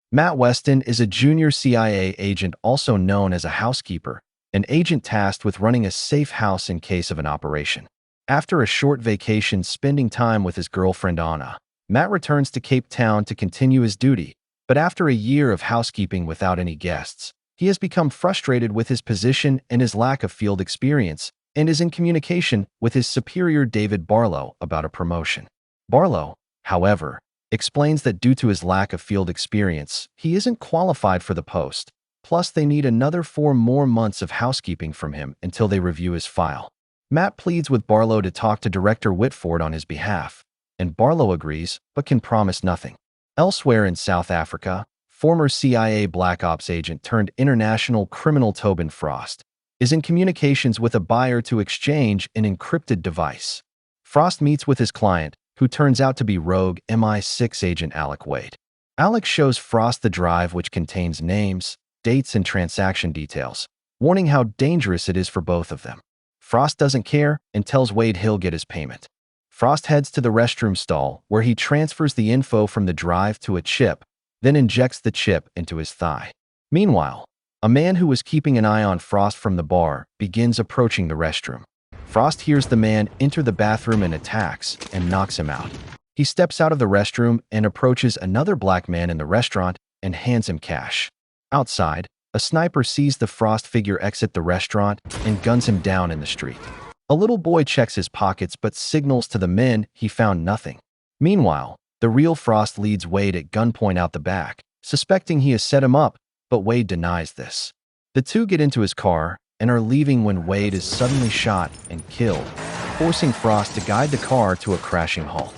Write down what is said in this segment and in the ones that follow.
Matt Weston is a junior CIA agent also known as a housekeeper, an agent tasked with running a safe house in case of an operation. After a short vacation spending time with his girlfriend Anna, Matt returns to Cape Town to continue his duty, but after a year of housekeeping without any guests, he has become frustrated with his position and his lack of field experience, and is in communication with his superior David Barlow about a promotion. Barlow, however, explains that due to his lack of field experience, he isn't qualified for the post, plus they need another 4 more months of housekeeping from him until they review his file. Matt pleads with Barlow to talk to Director Whitford on his behalf, and Barlow agrees but can promise nothing. Elsewhere in South Africa, former CIA Black Ops agent turned international criminal Tobin Frost is in communications with a buyer to exchange an encrypted device. Frost meets with his client, who turns out to be rogue MI6 agent Alec Wade. Alec shows Frost the drive which contains names, dates, and transaction details, warning how dangerous it is for both of them. Frost doesn't care and tells Wade he'll get his payment. Frost heads to the restroom stall where he transfers the info from the drive to a chip, then injects the chip into his thigh. Meanwhile, a man who was keeping an eye on Frost from the bar begins approaching the restroom. Frost hears the man enter the bathroom and attacks and knocks him out. He steps out of the restroom and approaches another black man in the restaurant and hands him cash. Outside, a sniper sees the Frost figure exit the restaurant and guns him down in the street. A little boy checks his pockets but signals to the men he found nothing. Meanwhile, the real Frost leads Wade at gunpoint out the back, suspecting he has set him up, but Wade denies this. The two get into his car and are leaving when Wade is suddenly shot and killed, forcing Frost to guide the car to a crashing halt.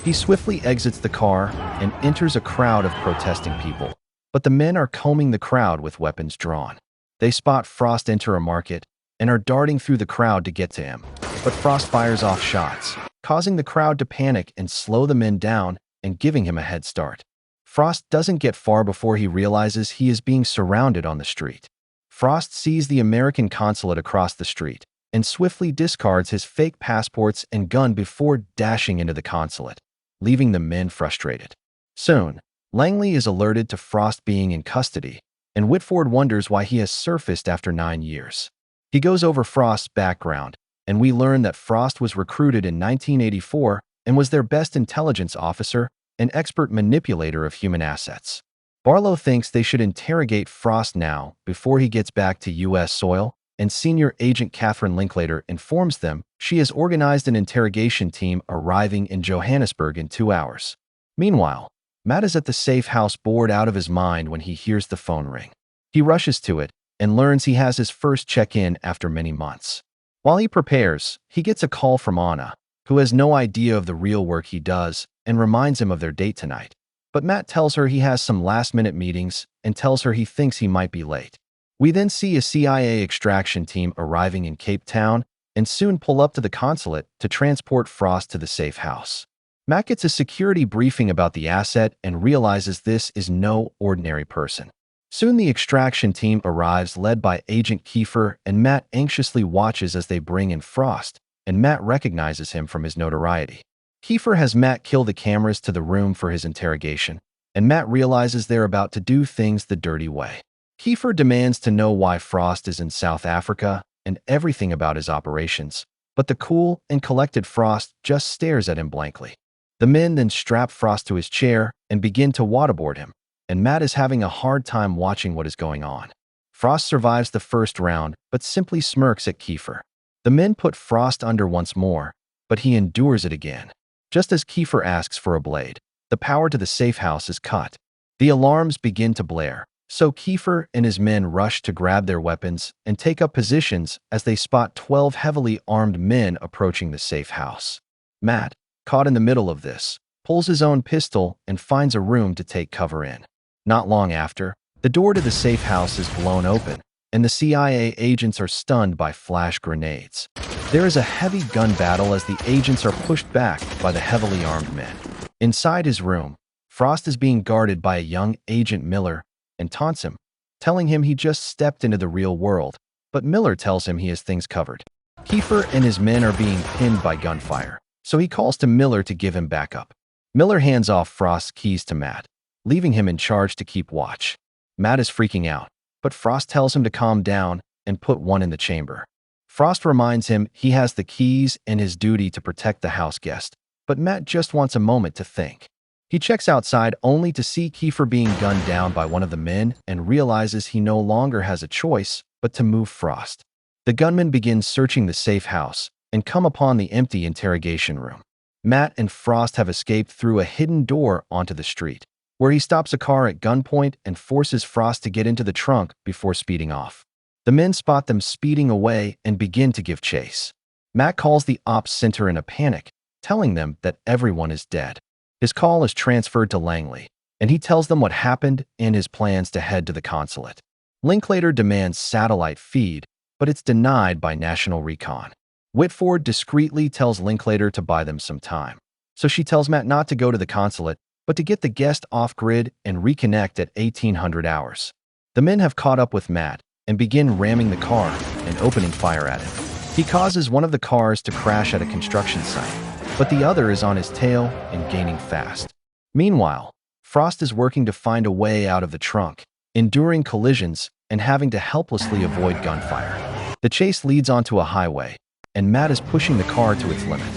He swiftly exits the car and enters a crowd of protesting people, but the men are combing the crowd with weapons drawn. They spot Frost enter a market and are darting through the crowd to get to him, but Frost fires off shots, causing the crowd to panic and slow the men down and giving him a head start. Frost doesn't get far before he realizes he is being surrounded on the street. Frost sees the American consulate across the street and swiftly discards his fake passports and gun before dashing into the consulate, leaving the men frustrated. Soon, Langley is alerted to Frost being in custody, and Whitford wonders why he has surfaced after 9 years. He goes over Frost's background, and we learn that Frost was recruited in 1984 and was their best intelligence officer, an expert manipulator of human assets. Barlow thinks they should interrogate Frost now before he gets back to U.S. soil, and senior agent Catherine Linklater informs them she has organized an interrogation team arriving in Johannesburg in 2 hours. Meanwhile, Matt is at the safe house bored out of his mind when he hears the phone ring. He rushes to it and learns he has his first check-in after many months. While he prepares, he gets a call from Anna, who has no idea of the real work he does and reminds him of their date tonight. But Matt tells her he has some last-minute meetings and tells her he thinks he might be late. We then see a CIA extraction team arriving in Cape Town and soon pull up to the consulate to transport Frost to the safe house. Matt gets a security briefing about the asset and realizes this is no ordinary person. Soon the extraction team arrives led by Agent Kiefer, and Matt anxiously watches as they bring in Frost, and Matt recognizes him from his notoriety. Kiefer has Matt kill the cameras to the room for his interrogation, and Matt realizes they're about to do things the dirty way. Kiefer demands to know why Frost is in South Africa and everything about his operations, but the cool and collected Frost just stares at him blankly. The men then strap Frost to his chair and begin to waterboard him, and Matt is having a hard time watching what is going on. Frost survives the first round, but simply smirks at Kiefer. The men put Frost under once more, but he endures it again. Just as Kiefer asks for a blade, the power to the safe house is cut. The alarms begin to blare, so Kiefer and his men rush to grab their weapons and take up positions as they spot 12 heavily armed men approaching the safe house. Matt, caught in the middle of this, pulls his own pistol and finds a room to take cover in. Not long after, the door to the safe house is blown open, and the CIA agents are stunned by flash grenades. There is a heavy gun battle as the agents are pushed back by the heavily armed men. Inside his room, Frost is being guarded by a young Agent Miller and taunts him, telling him he just stepped into the real world, but Miller tells him he has things covered. Kiefer and his men are being pinned by gunfire, so he calls to Miller to give him backup. Miller hands off Frost's keys to Matt, leaving him in charge to keep watch. Matt is freaking out, but Frost tells him to calm down and put one in the chamber. Frost reminds him he has the keys and his duty to protect the house guest, but Matt just wants a moment to think. He checks outside only to see Kiefer being gunned down by one of the men and realizes he no longer has a choice but to move Frost. The gunman begins searching the safe house and come upon the empty interrogation room. Matt and Frost have escaped through a hidden door onto the street, where he stops a car at gunpoint and forces Frost to get into the trunk before speeding off. The men spot them speeding away and begin to give chase. Matt calls the ops center in a panic, telling them that everyone is dead. His call is transferred to Langley, and he tells them what happened and his plans to head to the consulate. Linklater demands satellite feed, but it's denied by National Recon. Whitford discreetly tells Linklater to buy them some time, so she tells Matt not to go to the consulate, but to get the guest off-grid and reconnect at 1800 hours. The men have caught up with Matt and begin ramming the car and opening fire at him. He causes one of the cars to crash at a construction site, but the other is on his tail and gaining fast. Meanwhile, Frost is working to find a way out of the trunk, enduring collisions and having to helplessly avoid gunfire. The chase leads onto a highway, and Matt is pushing the car to its limit.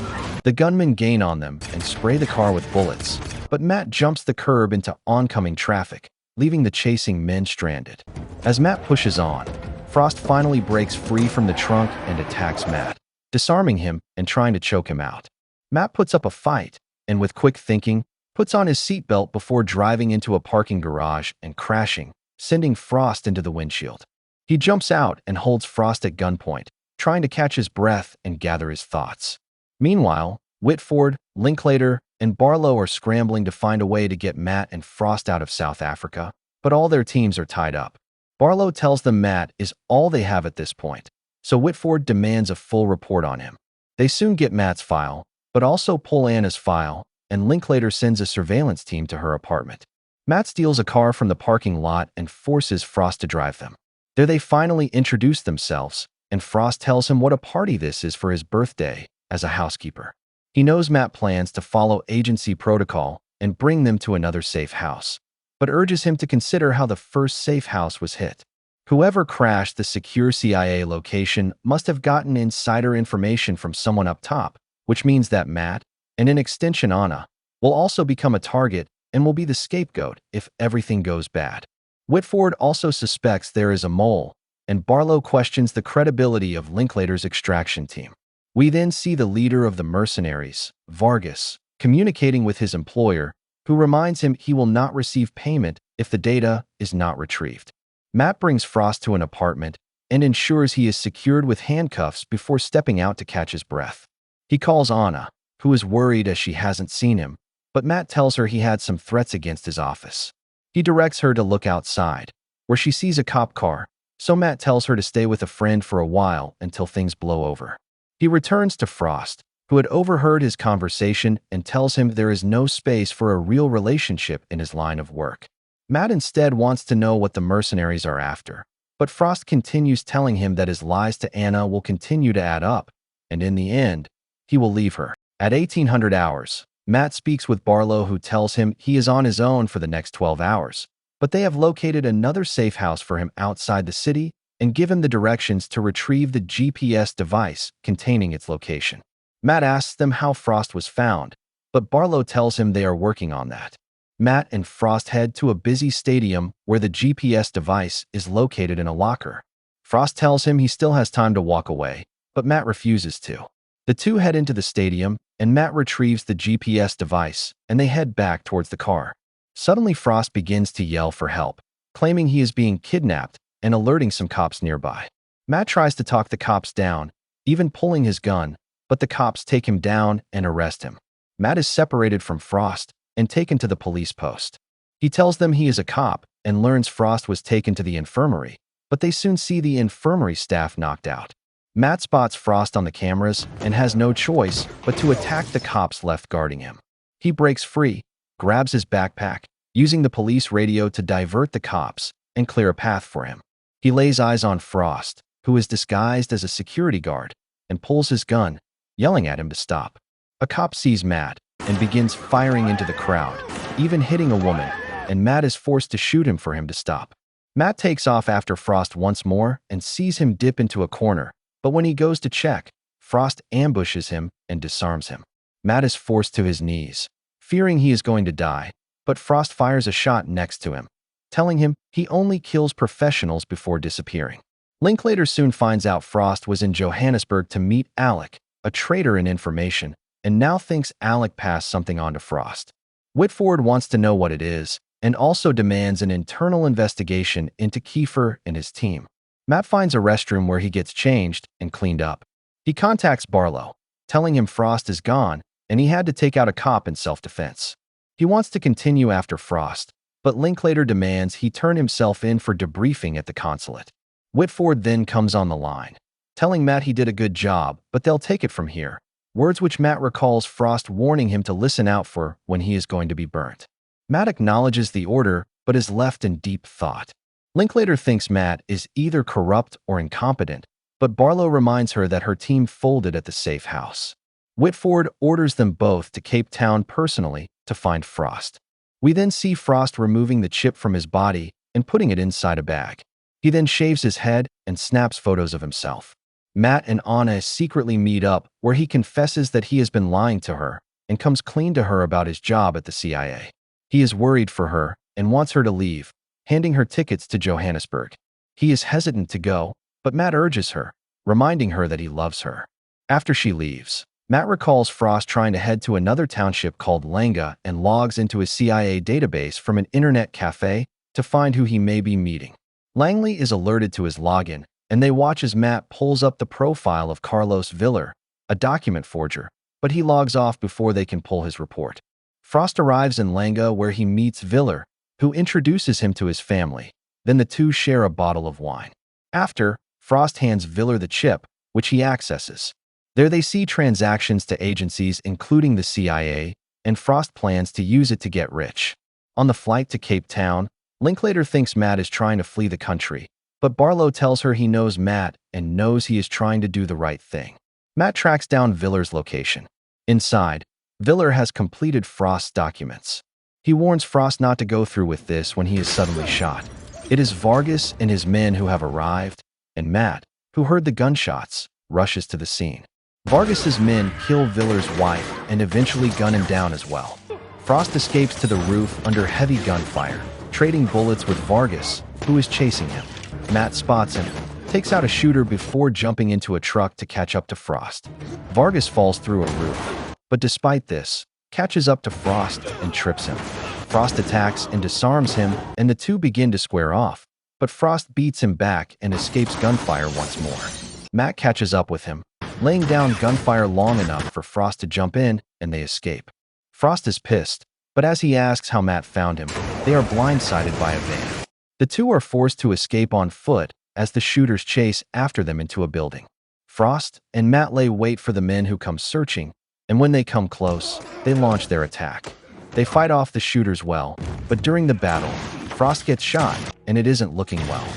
The gunmen gain on them and spray the car with bullets, but Matt jumps the curb into oncoming traffic, leaving the chasing men stranded. As Matt pushes on, Frost finally breaks free from the trunk and attacks Matt, disarming him and trying to choke him out. Matt puts up a fight, and with quick thinking, puts on his seatbelt before driving into a parking garage and crashing, sending Frost into the windshield. He jumps out and holds Frost at gunpoint, trying to catch his breath and gather his thoughts. Meanwhile, Whitford, Linklater, and Barlow are scrambling to find a way to get Matt and Frost out of South Africa, but all their teams are tied up. Barlow tells them Matt is all they have at this point, so Whitford demands a full report on him. They soon get Matt's file, but also pull Anna's file, and Linklater sends a surveillance team to her apartment. Matt steals a car from the parking lot and forces Frost to drive them. There they finally introduce themselves, and Frost tells him what a party this is for his birthday as a housekeeper. He knows Matt plans to follow agency protocol and bring them to another safe house, but urges him to consider how the first safe house was hit. Whoever crashed the secure CIA location must have gotten insider information from someone up top, which means that Matt, and in extension Anna, will also become a target and will be the scapegoat if everything goes bad. Whitford also suspects there is a mole, and Barlow questions the credibility of Linklater's extraction team. We then see the leader of the mercenaries, Vargas, communicating with his employer, who reminds him he will not receive payment if the data is not retrieved. Matt brings Frost to an apartment and ensures he is secured with handcuffs before stepping out to catch his breath. He calls Anna, who is worried as she hasn't seen him, but Matt tells her he had some threats against his office. He directs her to look outside, where she sees a cop car, so Matt tells her to stay with a friend for a while until things blow over. He returns to Frost, who had overheard his conversation, and tells him there is no space for a real relationship in his line of work. Matt instead wants to know what the mercenaries are after, but Frost continues telling him that his lies to Anna will continue to add up, and in the end, he will leave her. At 1800 hours, Matt speaks with Barlow, who tells him he is on his own for the next 12 hours, but they have located another safe house for him outside the city and give him the directions to retrieve the GPS device containing its location. Matt asks them how Frost was found, but Barlow tells him they are working on that. Matt and Frost head to a busy stadium where the GPS device is located in a locker. Frost tells him he still has time to walk away, but Matt refuses to. The two head into the stadium, and Matt retrieves the GPS device, and they head back towards the car. Suddenly, Frost begins to yell for help, claiming he is being kidnapped and alerting some cops nearby. Matt tries to talk the cops down, even pulling his gun, but the cops take him down and arrest him. Matt is separated from Frost and taken to the police post. He tells them he is a cop and learns Frost was taken to the infirmary, but they soon see the infirmary staff knocked out. Matt spots Frost on the cameras and has no choice but to attack the cops left guarding him. He breaks free, grabs his backpack, using the police radio to divert the cops and clear a path for him. He lays eyes on Frost, who is disguised as a security guard, and pulls his gun, yelling at him to stop. A cop sees Matt and begins firing into the crowd, even hitting a woman, and Matt is forced to shoot him for him to stop. Matt takes off after Frost once more and sees him dip into a corner, but when he goes to check, Frost ambushes him and disarms him. Matt is forced to his knees, fearing he is going to die, but Frost fires a shot next to him, telling him he only kills professionals before disappearing. Linklater soon finds out Frost was in Johannesburg to meet Alec, a traitor in information, and now thinks Alec passed something on to Frost. Whitford wants to know what it is, and also demands an internal investigation into Kiefer and his team. Matt finds a restroom where he gets changed and cleaned up. He contacts Barlow, telling him Frost is gone and he had to take out a cop in self-defense. He wants to continue after Frost, but Linklater demands he turn himself in for debriefing at the consulate. Whitford then comes on the line, telling Matt he did a good job, but they'll take it from here, words which Matt recalls Frost warning him to listen out for when he is going to be burnt. Matt acknowledges the order, but is left in deep thought. Linklater thinks Matt is either corrupt or incompetent, but Barlow reminds her that her team folded at the safe house. Whitford orders them both to Cape Town personally to find Frost. We then see Frost removing the chip from his body and putting it inside a bag. He then shaves his head and snaps photos of himself. Matt and Anna secretly meet up where he confesses that he has been lying to her and comes clean to her about his job at the CIA. He is worried for her and wants her to leave, handing her tickets to Johannesburg. He is hesitant to go, but Matt urges her, reminding her that he loves her. After she leaves, Matt recalls Frost trying to head to another township called Langa and logs into his CIA database from an internet cafe to find who he may be meeting. Langley is alerted to his login, and they watch as Matt pulls up the profile of Carlos Viller, a document forger, but he logs off before they can pull his report. Frost arrives in Langa where he meets Viller, who introduces him to his family. Then the two share a bottle of wine. After, Frost hands Viller the chip, which he accesses. There they see transactions to agencies including the CIA, and Frost plans to use it to get rich. On the flight to Cape Town, Linklater thinks Matt is trying to flee the country, but Barlow tells her he knows Matt and knows he is trying to do the right thing. Matt tracks down Viller's location. Inside, Viller has completed Frost's documents. He warns Frost not to go through with this when he is suddenly shot. It is Vargas and his men who have arrived, and Matt, who heard the gunshots, rushes to the scene. Vargas's men kill Viller's wife and eventually gun him down as well. Frost escapes to the roof under heavy gunfire, trading bullets with Vargas, who is chasing him. Matt spots him, takes out a shooter before jumping into a truck to catch up to Frost. Vargas falls through a roof, but despite this, catches up to Frost and trips him. Frost attacks and disarms him, and the two begin to square off, but Frost beats him back and escapes gunfire once more. Matt catches up with him, laying down gunfire long enough for Frost to jump in, and they escape. Frost is pissed, but as he asks how Matt found him, they are blindsided by a van. The two are forced to escape on foot as the shooters chase after them into a building. Frost and Matt lay wait for the men who come searching, and when they come close, they launch their attack. They fight off the shooters well, but during the battle, Frost gets shot, and it isn't looking well.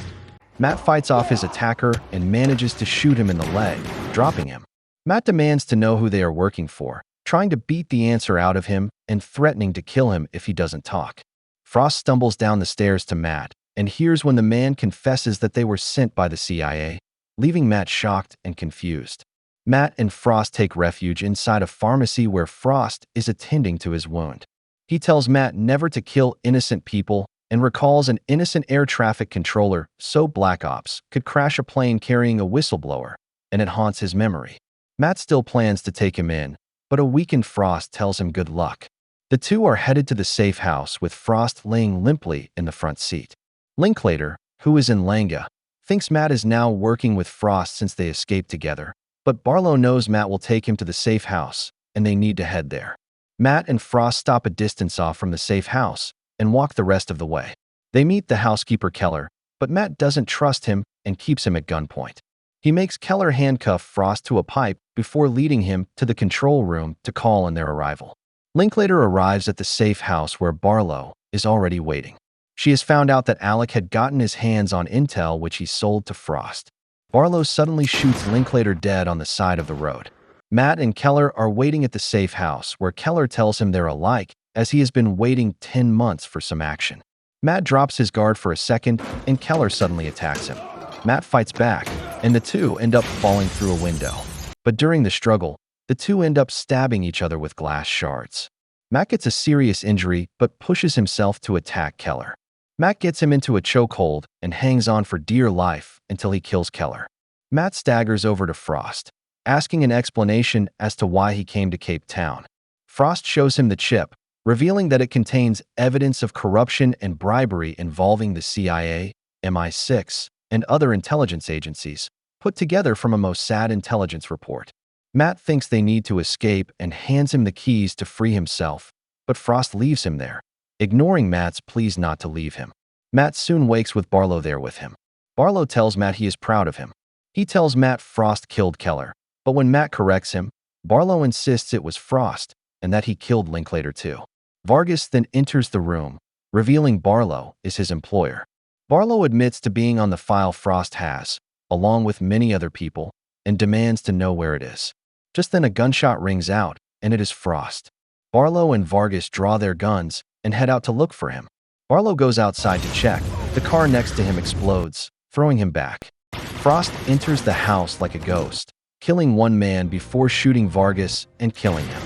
Matt fights off his attacker and manages to shoot him in the leg, dropping him. Matt demands to know who they are working for, trying to beat the answer out of him and threatening to kill him if he doesn't talk. Frost stumbles down the stairs to Matt, and hears when the man confesses that they were sent by the CIA, leaving Matt shocked and confused. Matt and Frost take refuge inside a pharmacy where Frost is attending to his wound. He tells Matt never to kill innocent people and recalls an innocent air traffic controller so Black Ops could crash a plane carrying a whistleblower, and it haunts his memory. Matt still plans to take him in, but a weakened Frost tells him good luck. The two are headed to the safe house with Frost laying limply in the front seat. Linklater, who is in Langa, thinks Matt is now working with Frost since they escaped together, but Barlow knows Matt will take him to the safe house, and they need to head there. Matt and Frost stop a distance off from the safe house and walk the rest of the way. They meet the housekeeper Keller, but Matt doesn't trust him and keeps him at gunpoint. He makes Keller handcuff Frost to a pipe before leading him to the control room to call on their arrival. Linklater arrives at the safe house where Barlow is already waiting. She has found out that Alec had gotten his hands on intel which he sold to Frost. Barlow suddenly shoots Linklater dead on the side of the road. Matt and Keller are waiting at the safe house where Keller tells him they're alike as he has been waiting 10 months for some action. Matt drops his guard for a second, and Keller suddenly attacks him. Matt fights back, and the two end up falling through a window. But during the struggle, the two end up stabbing each other with glass shards. Matt gets a serious injury but pushes himself to attack Keller. Matt gets him into a chokehold and hangs on for dear life until he kills Keller. Matt staggers over to Frost, asking an explanation as to why he came to Cape Town. Frost shows him the chip, revealing that it contains evidence of corruption and bribery involving the CIA, MI6, and other intelligence agencies, put together from a Mossad intelligence report. Matt thinks they need to escape and hands him the keys to free himself, but Frost leaves him there, ignoring Matt's pleas not to leave him. Matt soon wakes with Barlow there with him. Barlow tells Matt he is proud of him. He tells Matt Frost killed Keller, but when Matt corrects him, Barlow insists it was Frost and that he killed Linklater too. Vargas then enters the room, revealing Barlow is his employer. Barlow admits to being on the file Frost has, along with many other people, and demands to know where it is. Just then a gunshot rings out, and it is Frost. Barlow and Vargas draw their guns and head out to look for him. Barlow goes outside to check. The car next to him explodes, throwing him back. Frost enters the house like a ghost, killing one man before shooting Vargas and killing him.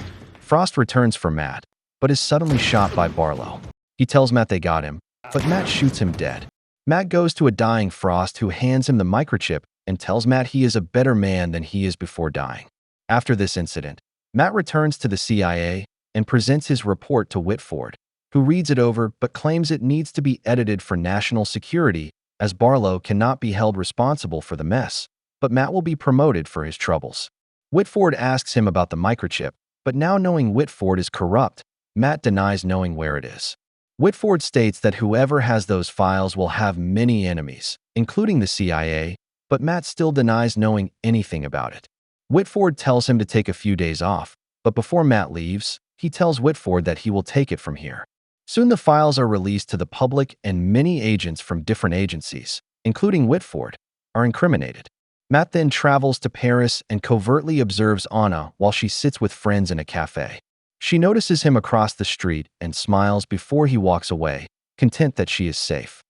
Frost returns for Matt, but is suddenly shot by Barlow. He tells Matt they got him, but Matt shoots him dead. Matt goes to a dying Frost who hands him the microchip and tells Matt he is a better man than he is before dying. After this incident, Matt returns to the CIA and presents his report to Whitford, who reads it over but claims it needs to be edited for national security as Barlow cannot be held responsible for the mess, but Matt will be promoted for his troubles. Whitford asks him about the microchip, but now knowing Whitford is corrupt, Matt denies knowing where it is. Whitford states that whoever has those files will have many enemies, including the CIA, but Matt still denies knowing anything about it. Whitford tells him to take a few days off, but before Matt leaves, he tells Whitford that he will take it from here. Soon the files are released to the public and many agents from different agencies, including Whitford, are incriminated. Matt then travels to Paris and covertly observes Anna while she sits with friends in a cafe. She notices him across the street and smiles before he walks away, content that she is safe.